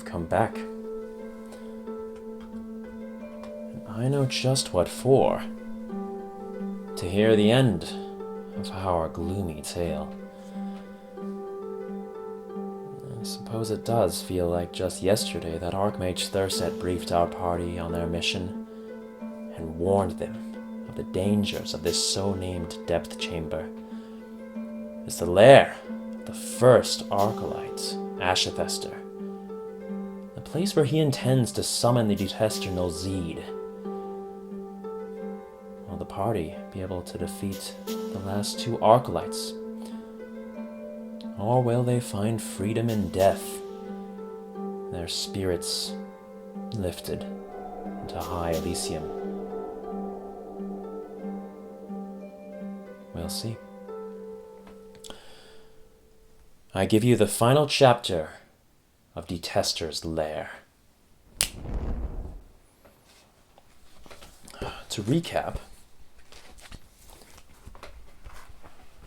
you've come back. And I know just what for. To hear the end of our gloomy tale. I suppose it does feel like just yesterday that Archmage Thurset briefed our party on their mission and warned them of the dangers of this so-named depth chamber. It's the lair of the first Archolytes, Ashithester, the place where he intends to summon the Detester Nolzid. Will the party be able to defeat the last two Archolytes? Or will they find freedom in death, their spirits lifted into high Elysium? We'll see. I give you the final chapter of Detester's Lair. To recap,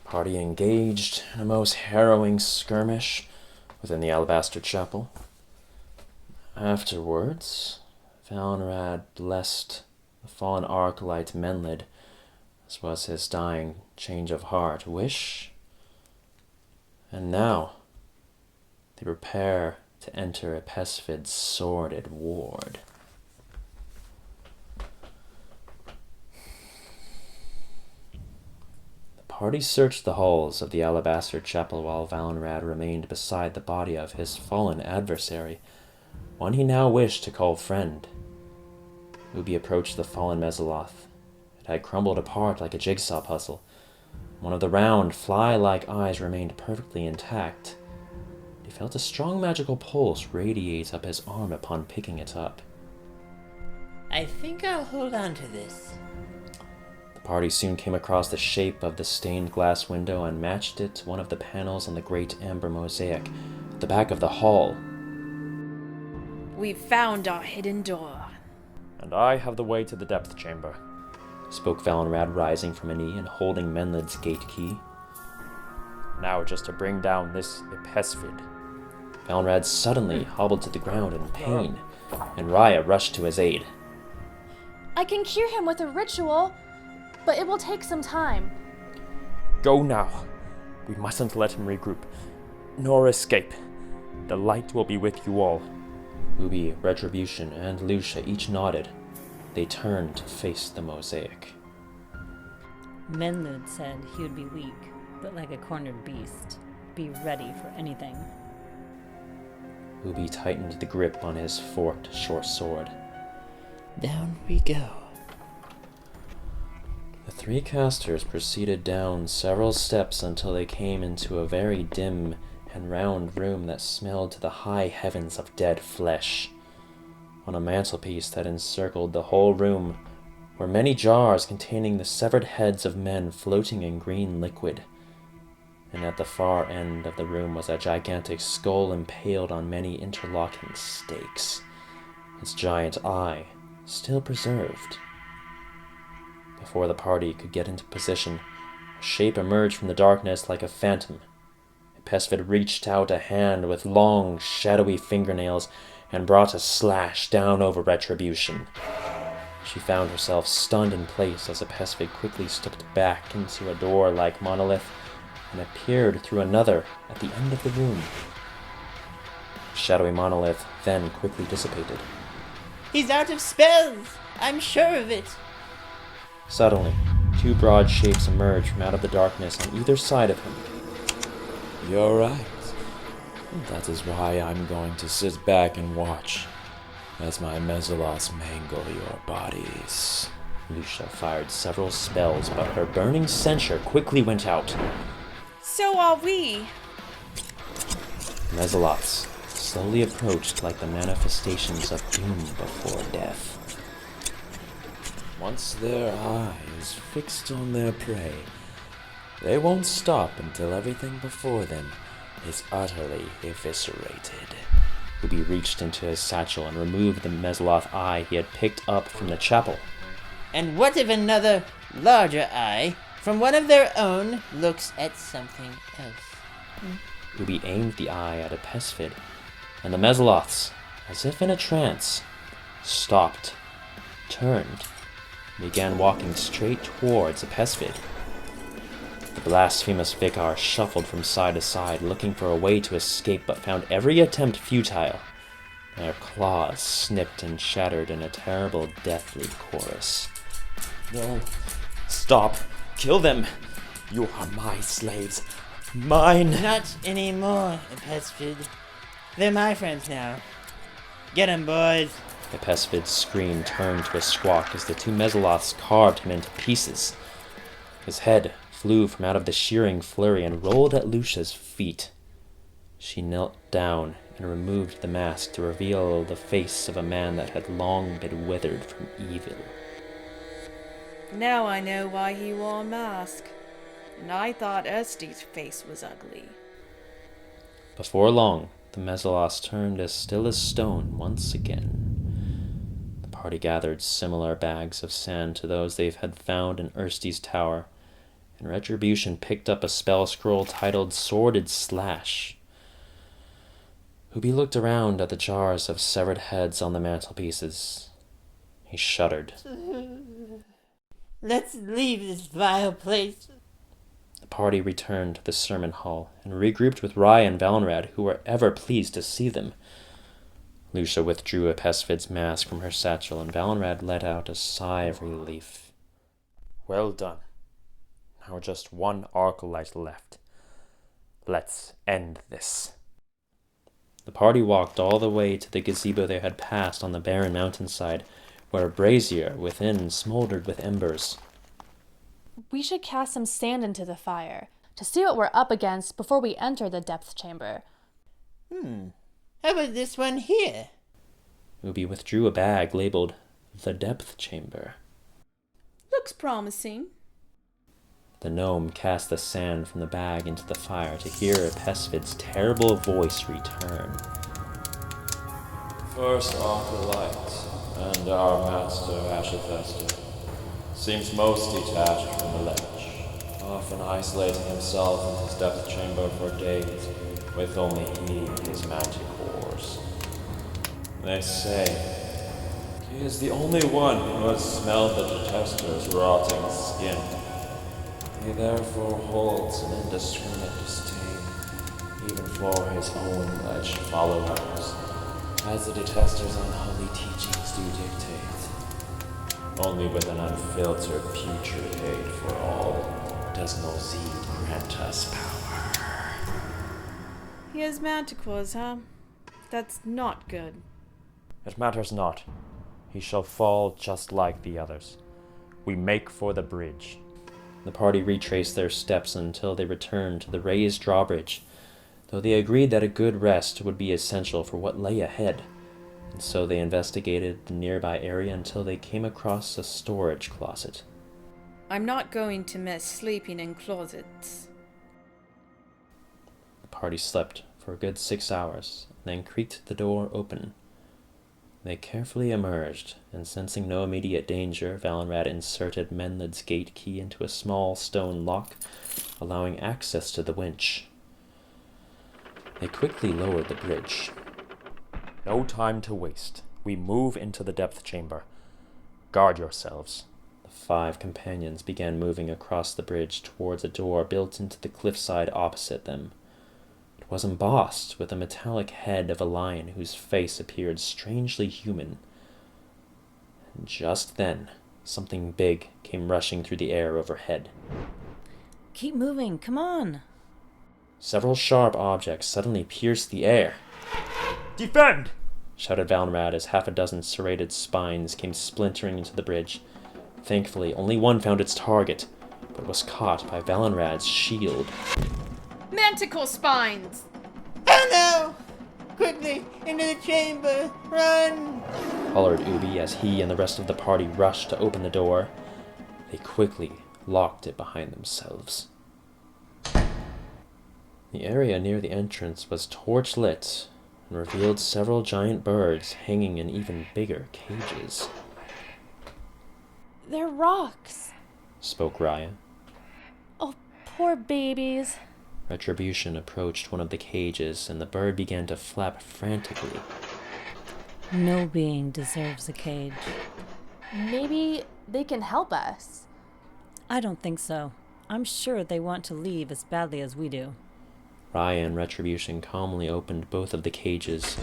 party engaged in a most harrowing skirmish within the Alabaster Chapel. Afterwards, Valenrad blessed the fallen Archolyte Menlid, as was his dying change of heart wish. And now, they prepare to enter Ipesvid's sordid ward. The party searched the halls of the Alabaster Chapel while Valenrad remained beside the body of his fallen adversary, one he now wished to call friend. Ubi approached the fallen Mesoloth. It had crumbled apart like a jigsaw puzzle. One of the round, fly-like eyes remained perfectly intact. He felt a strong magical pulse radiate up his arm upon picking it up. I think I'll hold on to this. The party soon came across the shape of the stained glass window and matched it to one of the panels on the great amber mosaic at the back of the hall. We've found our hidden door. And I have the way to the depth chamber, spoke Valenrad, rising from a knee and holding Menlid's gate key. Now just to bring down this Ipesvid. Valenrad suddenly hobbled to the ground in pain, and Raya rushed to his aid. I can cure him with a ritual, but it will take some time. Go now. We mustn't let him regroup, nor escape. The light will be with you all. Ubi, Retribution, and Lucia each nodded. They turned to face the mosaic. Menlid said he would be weak, but like a cornered beast. Be ready for anything. Ubi tightened the grip on his forked short sword. Down we go. The three casters proceeded down several steps until they came into a very dim and round room that smelled to the high heavens of dead flesh. On a mantelpiece that encircled the whole room were many jars containing the severed heads of men floating in green liquid. And at the far end of the room was a gigantic skull impaled on many interlocking stakes, its giant eye still preserved. Before the party could get into position, a shape emerged from the darkness like a phantom. Ipesvid reached out a hand with long, shadowy fingernails and brought a slash down over Retribution. She found herself stunned in place as Ipesvid quickly stepped back into a door-like monolith and appeared through another at the end of the room. The shadowy monolith then quickly dissipated. He's out of spells! I'm sure of it! Suddenly, two broad shapes emerged from out of the darkness on either side of him. You're right. That is why I'm going to sit back and watch as my Mesoloths mangle your bodies. Lucia fired several spells, but her burning censure quickly went out. So are we. Mesoloths slowly approached like the manifestations of doom before death. Once their eye is fixed on their prey, they won't stop until everything before them is utterly eviscerated. Ubi reached into his satchel and removed the Mesoloth eye he had picked up from the chapel. And what if another, larger eye, from one of their own, looks at something else? Ubi aimed the eye at Ipesvid, and the Mesoloths as if in a trance, stopped, turned, and began walking straight towards Ipesvid. The blasphemous vicar shuffled from side to side, looking for a way to escape, but found every attempt futile. Their claws snipped and shattered in a terrible, deathly chorus. No. Stop. Kill them. You are my slaves. Mine. Not anymore, Ipesvid. They're my friends now. Get 'em, boys. Ipesvid's scream turned to a squawk as the two Mesoloths carved him into pieces. His head flew from out of the shearing flurry and rolled at Lucia's feet. She knelt down and removed the mask to reveal the face of a man that had long been withered from evil. Now I know why he wore a mask. And I thought Ersty's face was ugly. Before long, the Mesoloths turned as still as stone once again. The party gathered similar bags of sand to those they had found in Ersty's tower, and Retribution picked up a spell scroll titled Sordid Slash. Ubi looked around at the jars of severed heads on the mantelpieces. He shuddered. Let's leave this vile place. The party returned to the sermon hall and regrouped with Raya and Valenrad, who were ever pleased to see them. Lucia withdrew Ipesvid's mask from her satchel, and Valenrad let out a sigh of relief. Well done. Now just one Archolyte left. Let's end this. The party walked all the way to the gazebo they had passed on the barren mountainside, where a brazier within smoldered with embers. We should cast some sand into the fire to see what we're up against before we enter the depth chamber. How about this one here? Ubi withdrew a bag labeled the depth chamber. Looks promising. The gnome cast the sand from the bag into the fire to hear Ipesvid's terrible voice return. First Archolyte, and our master Ashithester, seems most detached from the ledge, often isolating himself in his depth chamber for days, with only he and his manticores. They say he is the only one who has smelled the Detester's rotting skin. He therefore holds an indiscriminate disdain, even for his own ledge followers, as the Detester's unholy teachings do dictate. Only with an unfiltered putrid hate for all does Nozid grant us power. He has manticores, huh? That's not good. It matters not. He shall fall just like the others. We make for the bridge. The party retraced their steps until they returned to the raised drawbridge, though they agreed that a good rest would be essential for what lay ahead, and so they investigated the nearby area until they came across a storage closet. I'm not going to miss sleeping in closets. The party slept for a good 6 hours, and then creaked the door open. They carefully emerged, and sensing no immediate danger, Valenrad inserted Menlid's gate key into a small stone lock, allowing access to the winch. They quickly lowered the bridge. No time to waste. We move into the depth chamber. Guard yourselves. The 5 companions began moving across the bridge towards a door built into the cliffside opposite them. It was embossed with a metallic head of a lion whose face appeared strangely human. And just then, something big came rushing through the air overhead. Keep moving, come on. Several sharp objects suddenly pierced the air. Defend! Shouted Valenrad as half a dozen serrated spines came splintering into the bridge. Thankfully, only one found its target, but was caught by Valenrad's shield. Manticore spines! Oh no! Quickly, into the chamber! Run! Hollered Ubi as he and the rest of the party rushed to open the door. They quickly locked it behind themselves. The area near the entrance was torch-lit and revealed several giant birds hanging in even bigger cages. They're rocks. Spoke Raya. Oh, poor babies. Retribution approached one of the cages, and the bird began to flap frantically. No being deserves a cage. Maybe they can help us. I don't think so. I'm sure they want to leave as badly as we do. Raya and Retribution calmly opened both of the cages.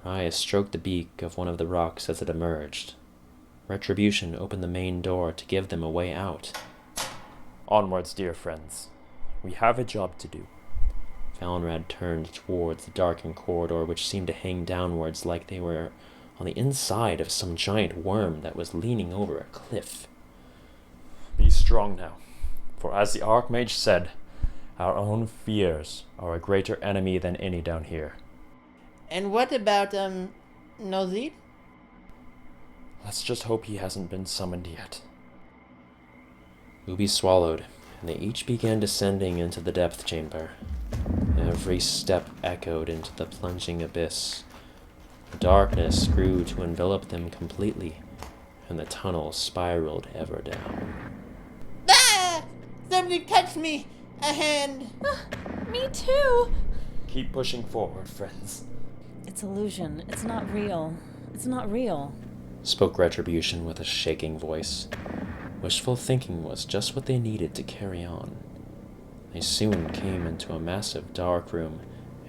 Raya stroked the beak of one of the rocks as it emerged. Retribution opened the main door to give them a way out. Onwards, dear friends. We have a job to do. Valenrad turned towards the darkened corridor, which seemed to hang downwards like they were on the inside of some giant worm that was leaning over a cliff. Be strong now, for as the Archmage said, our own fears are a greater enemy than any down here. And what about, Nozid? Let's just hope he hasn't been summoned yet. Ubi swallowed, and they each began descending into the depth chamber. Every step echoed into the plunging abyss. The darkness grew to envelop them completely, and the tunnel spiraled ever down. Ah! Somebody touched me! A hand! Me too! Keep pushing forward, friends. It's illusion. It's not real. It's not real. Spoke Retribution with a shaking voice. Wishful thinking was just what they needed to carry on. They soon came into a massive dark room,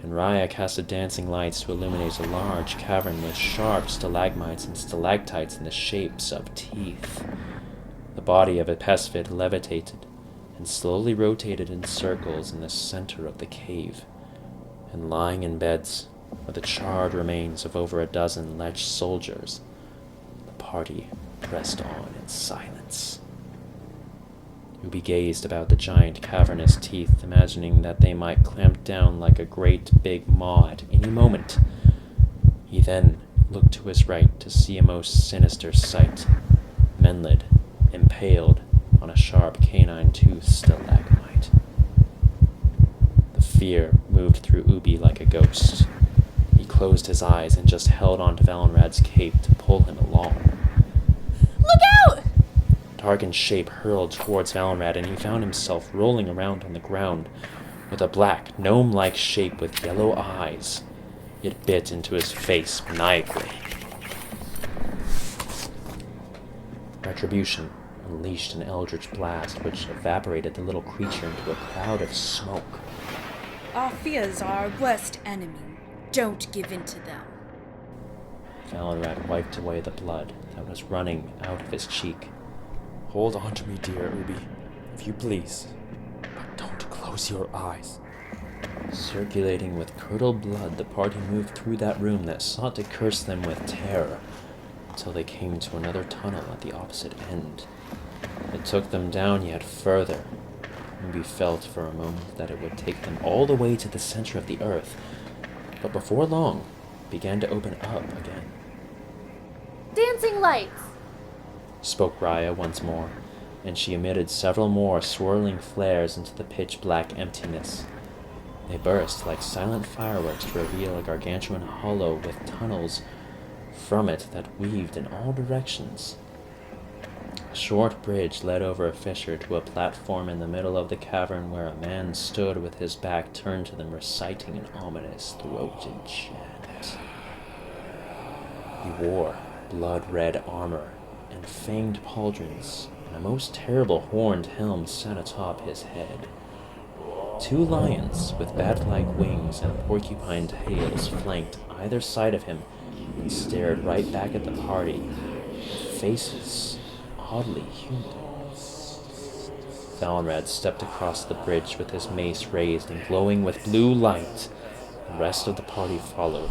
and Raya casted dancing lights to illuminate a large cavern with sharp stalagmites and stalactites in the shapes of teeth. The body of Ipesvid levitated and slowly rotated in circles in the center of the cave, and lying in beds were the charred remains of over a dozen Lech soldiers. The party pressed on in silence. Ubi gazed about the giant cavernous teeth, imagining that they might clamp down like a great big maw at any moment. He then looked to his right to see a most sinister sight. Menlid, impaled on a sharp canine-toothed stalagmite. The fear moved through Ubi like a ghost. He closed his eyes and just held on to Valenrad's cape to pull him along. Look out! Darkened shape hurled towards Valenrad, and he found himself rolling around on the ground with a black, gnome-like shape with yellow eyes. It bit into his face maniacally. Retribution unleashed an eldritch blast which evaporated the little creature into a cloud of smoke. Our fears are our worst enemy. Don't give in to them. Valenrad wiped away the blood that was running out of his cheek. Hold on to me, dear Ubi, if you please. But don't close your eyes. Circulating with curdled blood, the party moved through that room that sought to curse them with terror, until they came to another tunnel at the opposite end. It took them down yet further. Ubi felt for a moment that it would take them all the way to the center of the earth, but before long, began to open up again. Dancing lights! Spoke Raya once more, and she emitted several more swirling flares into the pitch-black emptiness. They burst like silent fireworks to reveal a gargantuan hollow with tunnels from it that weaved in all directions. A short bridge led over a fissure to a platform in the middle of the cavern where a man stood with his back turned to them, reciting an ominous throated chant. He wore blood-red armor and fanged pauldrons, and a most terrible horned helm sat atop his head. Two lions with bat-like wings and porcupine tails flanked either side of him and stared right back at the party, with faces oddly human. Valenrad stepped across the bridge with his mace raised and glowing with blue light. The rest of the party followed.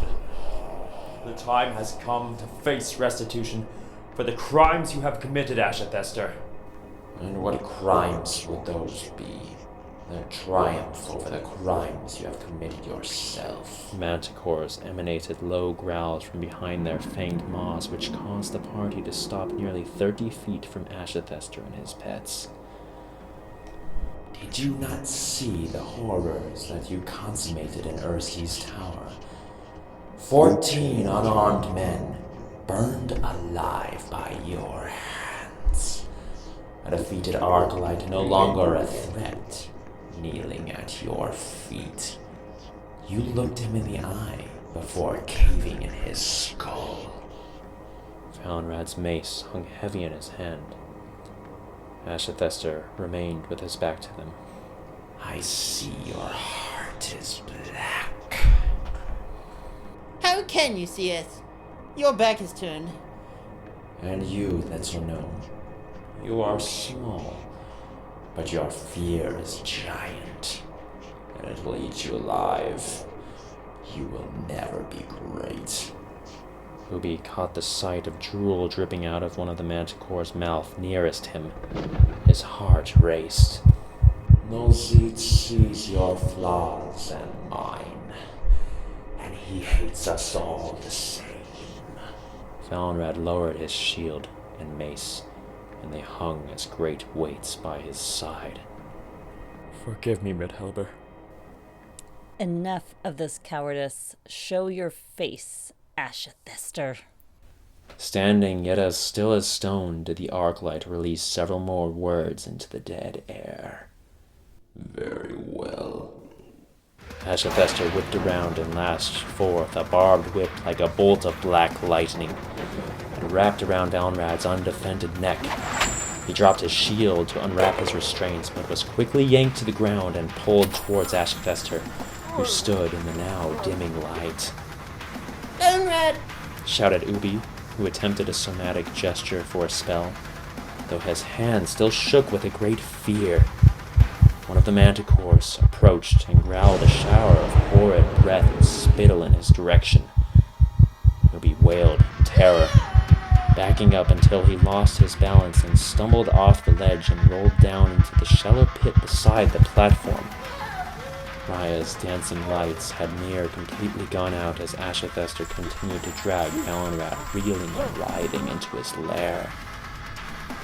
The time has come to face restitution for the crimes you have committed, Ashithester. And what crimes would those be? Their triumph over the crimes you have committed yourself. Manticores emanated low growls from behind their fanged maws, which caused the party to stop nearly 30 feet from Ashithester and his pets. Did you not see the horrors that you consummated in Urski's tower? 14 unarmed men burned alive by your hands. A defeated Archolyte no longer a threat, kneeling at your feet. You looked him in the eye before caving in his skull. Valenrad's mace hung heavy in his hand. Ashithester remained with his back to them. I see your heart is black. How can you see us? Your back is turned. And you, lesser known, you are small, but your fear is giant, and it will eat you alive. You will never be great. Ubi caught the sight of drool dripping out of one of the manticore's mouth nearest him. His heart raced. Nozit sees your flaws and mine, and he hates us all the same. Valenrad lowered his shield and mace, and they hung as great weights by his side. Forgive me, Midhelber. Enough of this cowardice. Show your face, Ashithester. Standing yet as still as stone did the Archolyte release several more words into the dead air. Very well. Ashithester whipped around and lashed forth a barbed whip like a bolt of black lightning, and wrapped around Valenrad's undefended neck. He dropped his shield to unwrap his restraints, but was quickly yanked to the ground and pulled towards Ashithester, who stood in the now dimming light. Valenrad! Shouted Ubi, who attempted a somatic gesture for a spell, though his hand still shook with a great fear. One of the manticores approached and growled a shower of horrid breath and spittle in his direction. Ubi wailed in terror, backing up until he lost his balance and stumbled off the ledge and rolled down into the shallow pit beside the platform. Raya's dancing lights had near completely gone out as Ashithester continued to drag Valenrad reeling and writhing into his lair.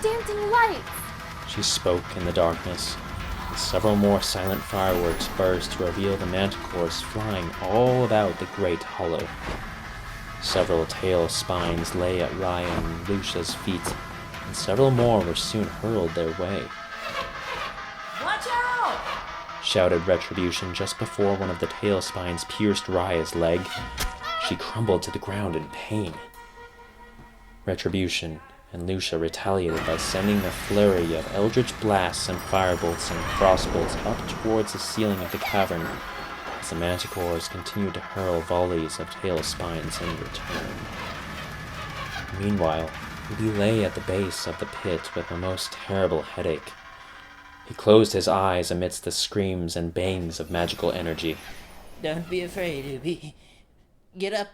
Dancing lights! She spoke in the darkness, and several more silent fireworks burst to reveal the manticores flying all about the great hollow. Several tail spines lay at Raya and Lucia's feet, and several more were soon hurled their way. Watch out! Shouted Retribution just before one of the tail spines pierced Raya's leg. She crumbled to the ground in pain. Retribution and Lucia retaliated by sending a flurry of eldritch blasts and firebolts and crossbolts up towards the ceiling of the cavern, as the manticores continued to hurl volleys of tail spines in return. Meanwhile, Ubi lay at the base of the pit with a most terrible headache. He closed his eyes amidst the screams and bangs of magical energy. Don't be afraid, Ubi. Get up.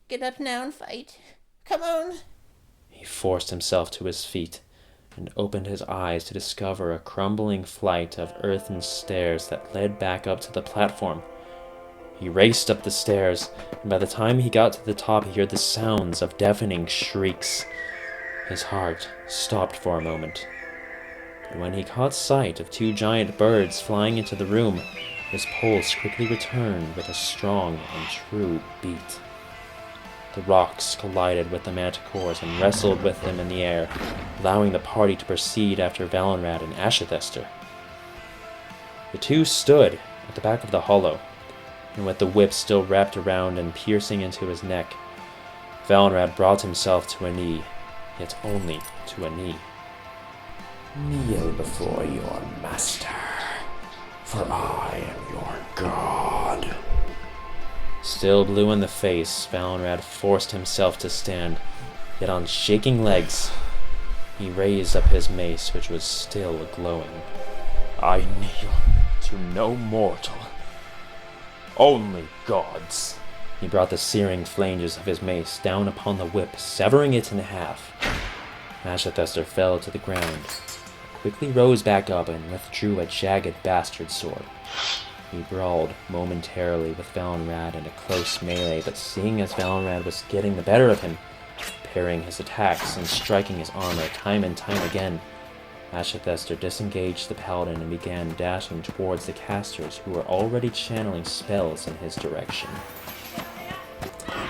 Get up now and fight. Come on. He forced himself to his feet and opened his eyes to discover a crumbling flight of earthen stairs that led back up to the platform. He raced up the stairs, and by the time he got to the top he heard the sounds of deafening shrieks. His heart stopped for a moment. But when he caught sight of two giant birds flying into the room, his pulse quickly returned with a strong and true beat. The rocks collided with the manticores and wrestled with them in the air, allowing the party to proceed after Valenrad and Ashithester. The two stood at the back of the hollow, and with the whip still wrapped around and piercing into his neck, Valenrad brought himself to a knee, yet only to a knee. Kneel before your master, for I am your god. Still blue in the face, Valenrad forced himself to stand, yet on shaking legs, he raised up his mace, which was still glowing. I kneel to no mortal. Only gods. He brought the searing flanges of his mace down upon the whip, severing it in half. Ashithester fell to the ground, quickly rose back up and withdrew a jagged bastard sword. He brawled momentarily with Valenrad in a close melee, but seeing as Valenrad was getting the better of him, parrying his attacks and striking his armor time and time again, Ashithester disengaged the paladin and began dashing towards the casters who were already channeling spells in his direction.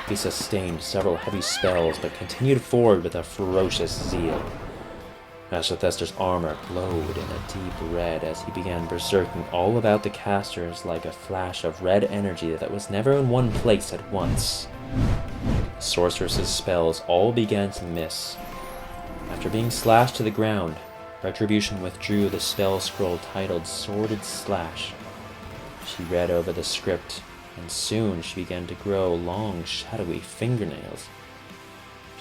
He sustained several heavy spells, but continued forward with a ferocious zeal. Ashithester's armor glowed in a deep red as he began berserking all about the casters like a flash of red energy that was never in one place at once. The sorceress's spells all began to miss. After being slashed to the ground, Retribution withdrew the spell scroll titled Sordid Slash. She read over the script, and soon she began to grow long, shadowy fingernails.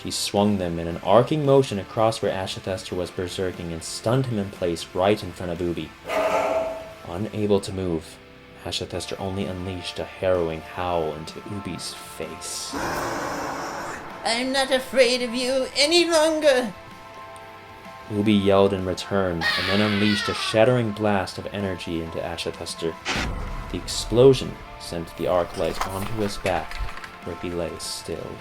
She swung them in an arcing motion across where Ashithester was berserking and stunned him in place right in front of Ubi. Unable to move, Ashithester only unleashed a harrowing howl into Ubi's face. I'm not afraid of you any longer! Ubi yelled in return, and then unleashed a shattering blast of energy into Ashithester. The explosion sent the Archolytes onto his back, where he lay still.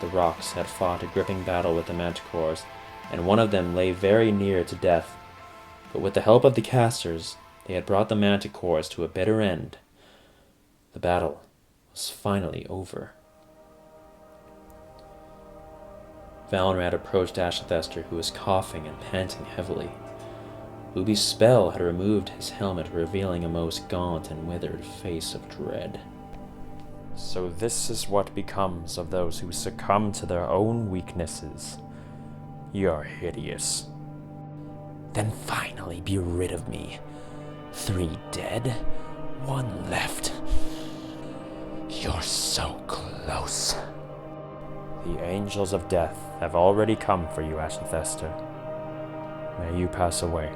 The rocks had fought a gripping battle with the manticores, and one of them lay very near to death. But with the help of the casters, they had brought the manticores to a bitter end. The battle was finally over. Valenrad approached Ashithester, who was coughing and panting heavily. Ubi's spell had removed his helmet, revealing a most gaunt and withered face of dread. So this is what becomes of those who succumb to their own weaknesses. You're hideous. Then finally be rid of me. 3 dead, 1 left. You're so close. The angels of death have already come for you, Ashithester. May you pass away.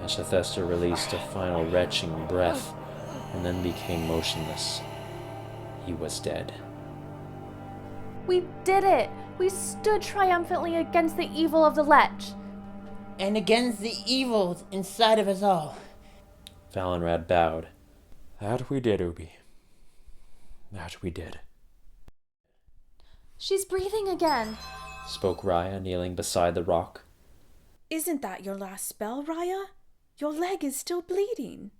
Ashithester released a final retching breath, and then became motionless. He was dead. We did it! We stood triumphantly against the evil of the Lech. And against the evils inside of us all. Valenrad bowed. That we did, Ubi. That we did. She's breathing again, Spoke Raya, kneeling beside the rock. Isn't that your last spell, Raya? Your leg is still bleeding.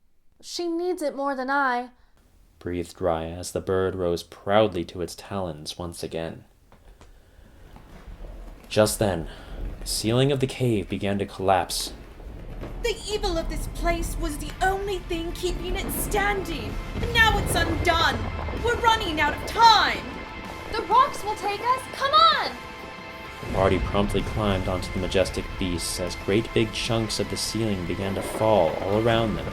She needs it more than I. Breathed Raya as the bird rose proudly to its talons once again. Just then, the ceiling of the cave began to collapse. The evil of this place was the only thing keeping it standing, and now it's undone. We're running out of time. The rocks will take us! Come on! The party promptly climbed onto the majestic beasts as great big chunks of the ceiling began to fall all around them.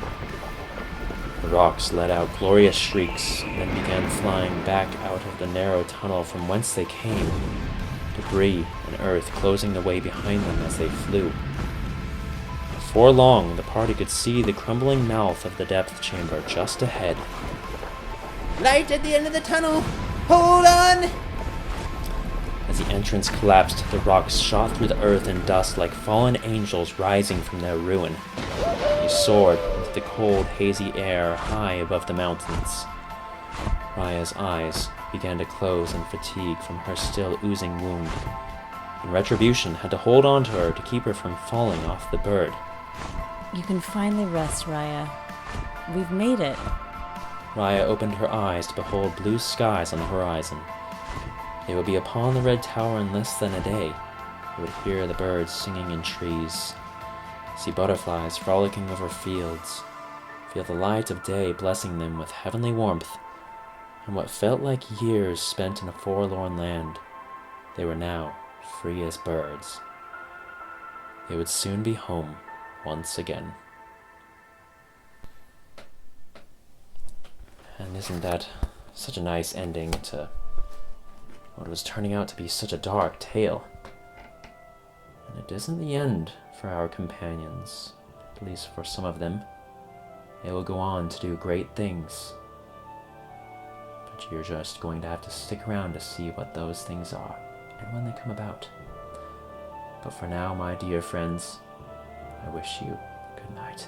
The rocks let out glorious shrieks and then began flying back out of the narrow tunnel from whence they came, debris and earth closing the way behind them as they flew. Before long, the party could see the crumbling mouth of the depth chamber just ahead. Light at the end of the tunnel! Hold on! As the entrance collapsed, the rocks shot through the earth and dust like fallen angels rising from their ruin. They soared into the cold, hazy air high above the mountains. Raya's eyes began to close in fatigue from her still oozing wound, and Retribution had to hold on to her to keep her from falling off the bird. You can finally rest, Raya. We've made it. Raya opened her eyes to behold blue skies on the horizon. They would be upon the red tower in less than a day. They would hear the birds singing in trees, see butterflies frolicking over fields, feel the light of day blessing them with heavenly warmth, and what felt like years spent in a forlorn land, they were now free as birds. They would soon be home once again. And isn't that such a nice ending to what was turning out to be such a dark tale? And it isn't the end for our companions, at least for some of them. They will go on to do great things. But you're just going to have to stick around to see what those things are and when they come about. But for now, my dear friends, I wish you good night.